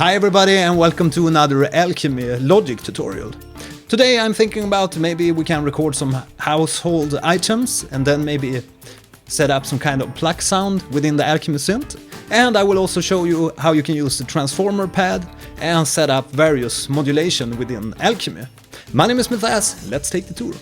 Hi everybody and welcome to another Alchemy Logic tutorial. Today I'm thinking about maybe we can record some household items and then maybe set up some kind of pluck sound within the Alchemy synth. And I will also show you how you can use the transformer pad and set up various modulation within Alchemy. My name is Mythas, let's take the tour.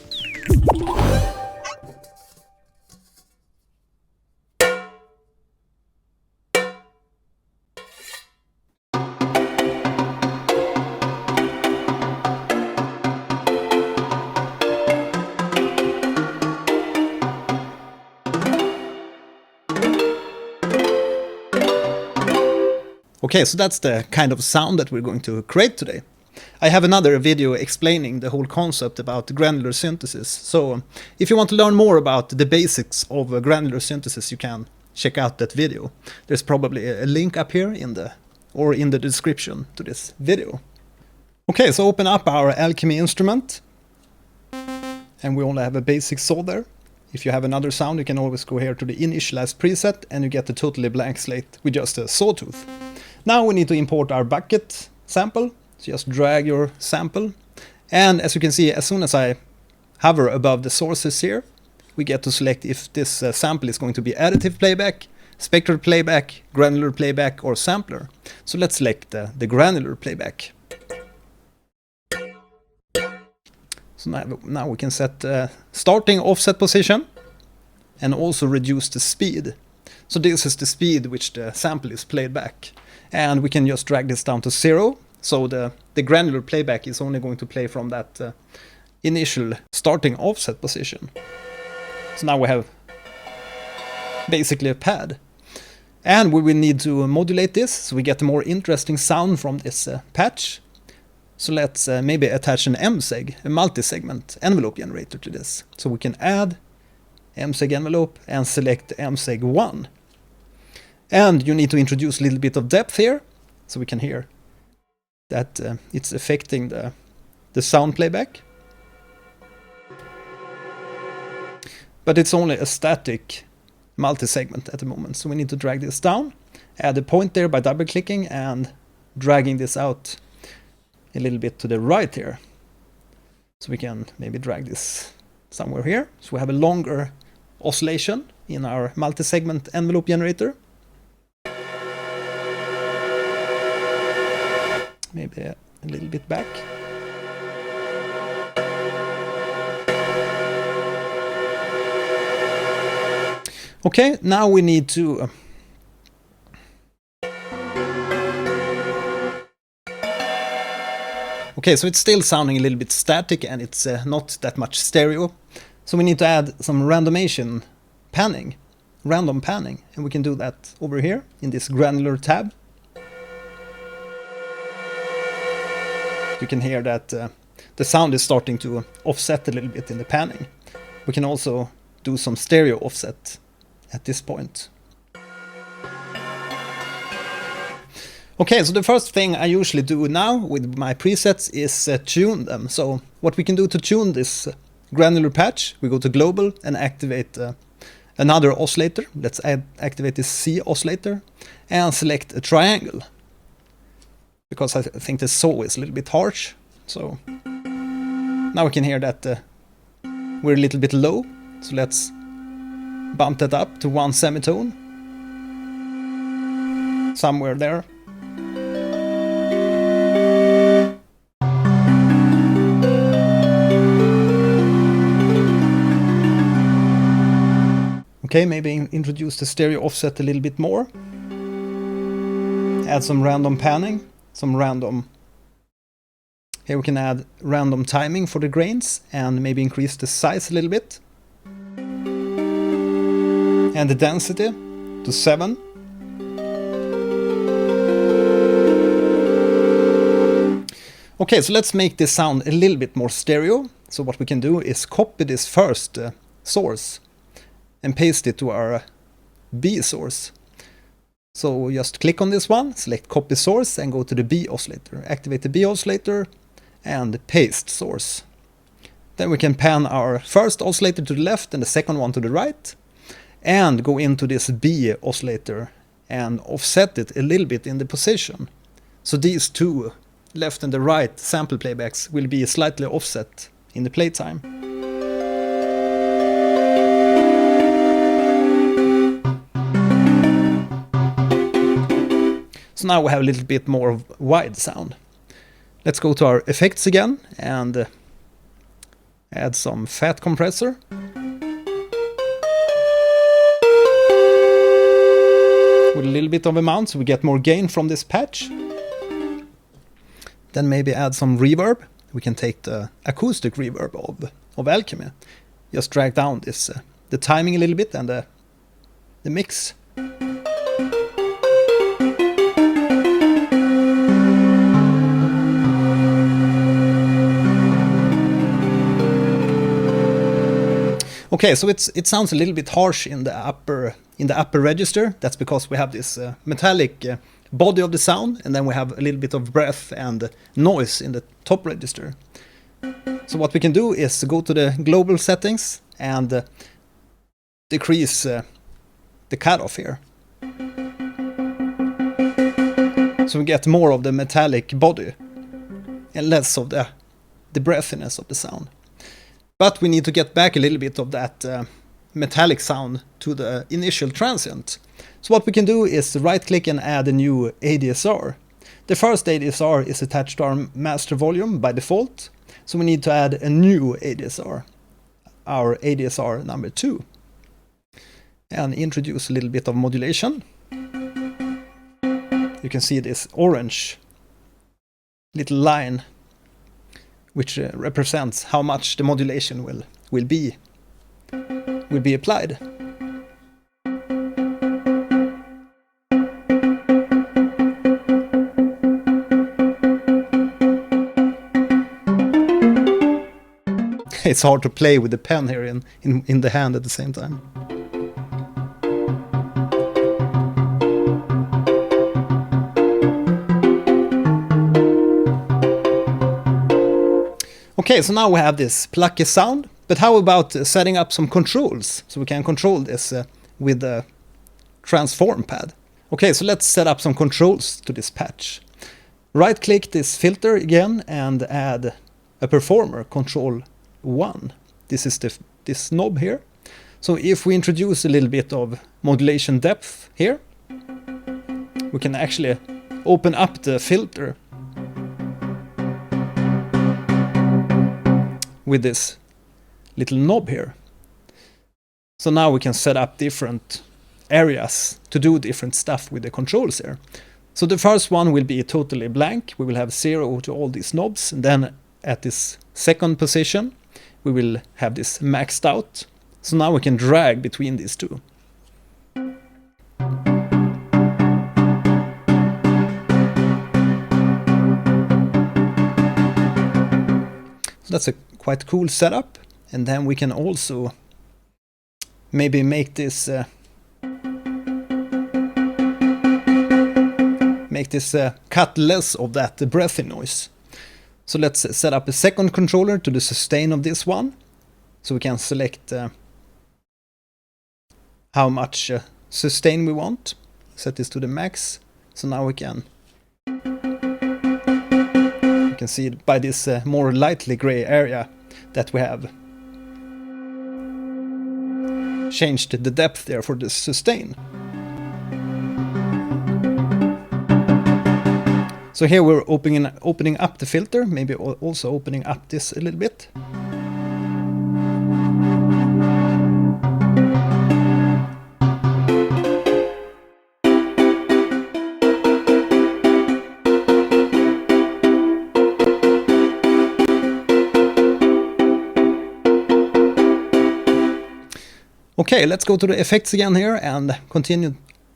Okay, so that's the kind of sound that we're going to create today. I have another video explaining the whole concept about granular synthesis, so if you want to learn more about the basics of granular synthesis, you can check out that video. There's probably a link up here in the description to this video. Okay, so open up our Alchemy instrument, and we only have a basic saw there. If you have another sound, you can always go here to the initialize preset, and you get a totally blank slate with just a sawtooth. Now we need to import our bucket sample, so just drag your sample, and as you can see, as soon as I hover above the sources here, we get to select if this sample is going to be additive playback, spectral playback, granular playback, or sampler. So let's select the granular playback. So now we can set starting offset position and also reduce the speed. So this is the speed which the sample is played back. And we can just drag this down to 0, so the granular playback is only going to play from that initial starting offset position. So now we have basically a pad. And we will need to modulate this, so we get a more interesting sound from this patch. So let's maybe attach an MSEG, a multi-segment envelope generator to this. So we can add MSEG envelope and select MSEG 1. And you need to introduce a little bit of depth here, so we can hear that it's affecting the sound playback. But it's only a static multi-segment at the moment, so we need to drag this down, add a point there by double-clicking and dragging this out a little bit to the right here. So we can maybe drag this somewhere here, so we have a longer oscillation in our multi-segment envelope generator. Maybe a little bit back. Okay, now we need to okay, so it's still sounding a little bit static and it's not that much stereo. So we need to add some randomization panning, random panning, and we can do that over here in this granular tab. You can hear that the sound is starting to offset a little bit in the panning. We can also do some stereo offset at this point. Okay, so the first thing I usually do now with my presets is tune them. So what we can do to tune this granular patch, we go to global and activate another oscillator. Let's activate this C oscillator and select a triangle, because I think the saw is a little bit harsh. So now we can hear that we're a little bit low. So let's bump that up to 1 semitone. Somewhere there. Okay, maybe introduce the stereo offset a little bit more. Add some random panning. Some random, here we can add random timing for the grains and maybe increase the size a little bit. And the density to 7. Okay, so let's make this sound a little bit more stereo. So what we can do is copy this first source and paste it to our B source. So just click on this one, select copy source and go to the B oscillator. Activate the B oscillator and paste source. Then we can pan our first oscillator to the left and the second one to the right. And go into this B oscillator and offset it a little bit in the position. So these two, left and the right sample playbacks, will be slightly offset in the playtime. So now we have a little bit more of wide sound. Let's go to our effects again and add some fat compressor. With a little bit of amount so we get more gain from this patch. Then maybe add some reverb. We can take the acoustic reverb of Alchemy. Just drag down this the timing a little bit and the mix. Okay, so it sounds a little bit harsh in the upper register. That's because we have this metallic body of the sound, and then we have a little bit of breath and noise in the top register. So what we can do is go to the global settings and decrease the cutoff here. So we get more of the metallic body and less of the breathiness of the sound. But we need to get back a little bit of that metallic sound to the initial transient. So what we can do is right click and add a new ADSR. The first ADSR is attached to our master volume by default. So we need to add a new ADSR, our ADSR number 2. And introduce a little bit of modulation. You can see this orange little line which represents how much the modulation will be applied. It's hard to play with the pen here in the hand at the same time. Okay, so now we have this plucky sound, but how about setting up some controls so we can control this with the transform pad? Okay, so let's set up some controls to this patch. Right click this filter again and add a performer, control 1. This is this knob here. So if we introduce a little bit of modulation depth here, we can actually open up the filter with this little knob here. So now we can set up different areas to do different stuff with the controls here. So the first one will be totally blank. We will have 0 to all these knobs, and then at this second position we will have this maxed out. So now we can drag between these two. So that's a quite cool setup, and then we can also maybe make this cut less of that breathy noise. So let's set up a second controller to the sustain of this one, so we can select how much sustain we want. Set this to the max. So now we can see it by this more lightly gray area that we have changed the depth there for the sustain. So here we're opening up the filter, maybe also opening up this a little bit. Okay, let's go to the effects again here and continue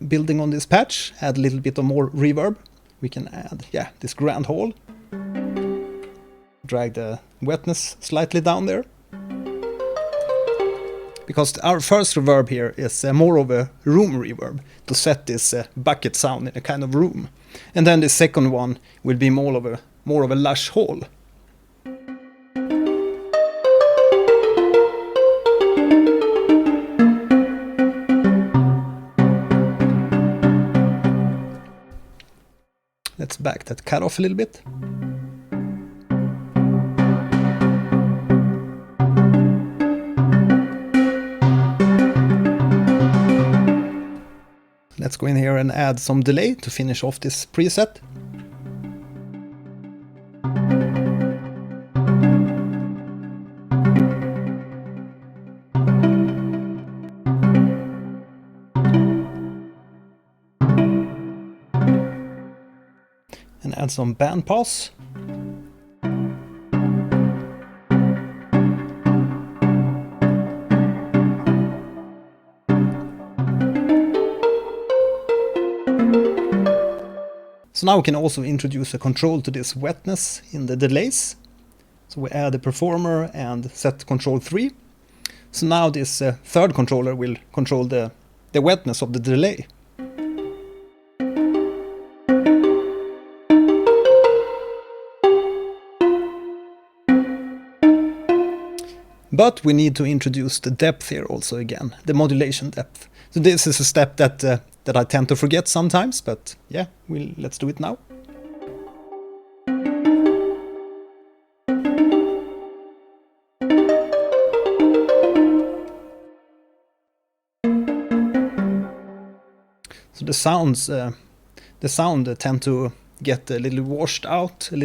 building on this patch. Add a little bit of more reverb. We can add, this grand hall. Drag the wetness slightly down there. Because our first reverb here is more of a room reverb to set this bucket sound in a kind of room. And then the second one will be more of a lush hall. Let's let's back that cutoff a little bit. Let's go in here and add some delay to finish off this preset. And add some band pass. So now we can also introduce a control to this wetness in the delays. So we add a performer and set control 3. So now this third controller will control the wetness of the delay. But we need to introduce the depth here also again, the modulation depth. So this is a step that I tend to forget sometimes, but yeah, let's do it now. So the sound tend to get a little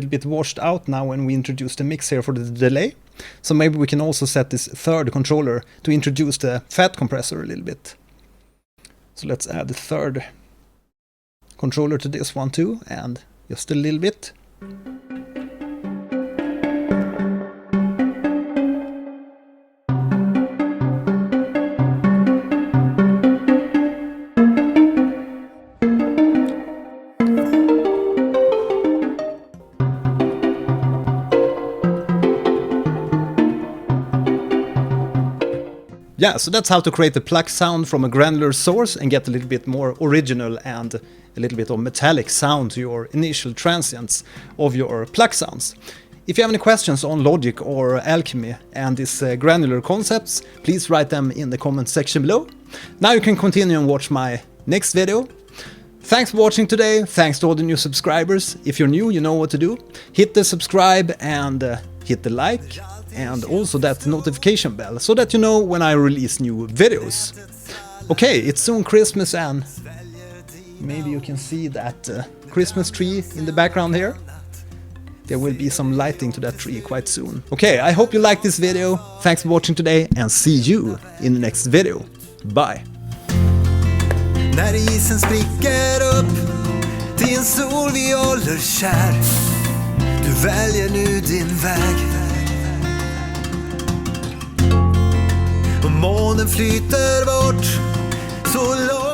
bit washed out now when we introduce the mix here for the delay. So maybe we can also set this third controller to introduce the fat compressor a little bit. So let's add the third controller to this one too, and just a little bit. Yeah, so that's how to create a pluck sound from a granular source and get a little bit more original and a little bit of metallic sound to your initial transients of your pluck sounds. If you have any questions on Logic or Alchemy and these granular concepts, please write them in the comment section below. Now you can continue and watch my next video. Thanks for watching today, thanks to all the new subscribers. If you're new, you know what to do. Hit the subscribe and hit the like. And also that notification bell, so that you know when I release new videos. Okay, it's soon Christmas, and maybe you can see that Christmas tree in the background here. There will be some lighting to that tree quite soon. Okay, I hope you liked this video. Thanks for watching today, and see you in the next video. Bye! När isen spricker upp till en sol vi håller kär. Du väljer nu din väg. Och månen flyter bort så långt.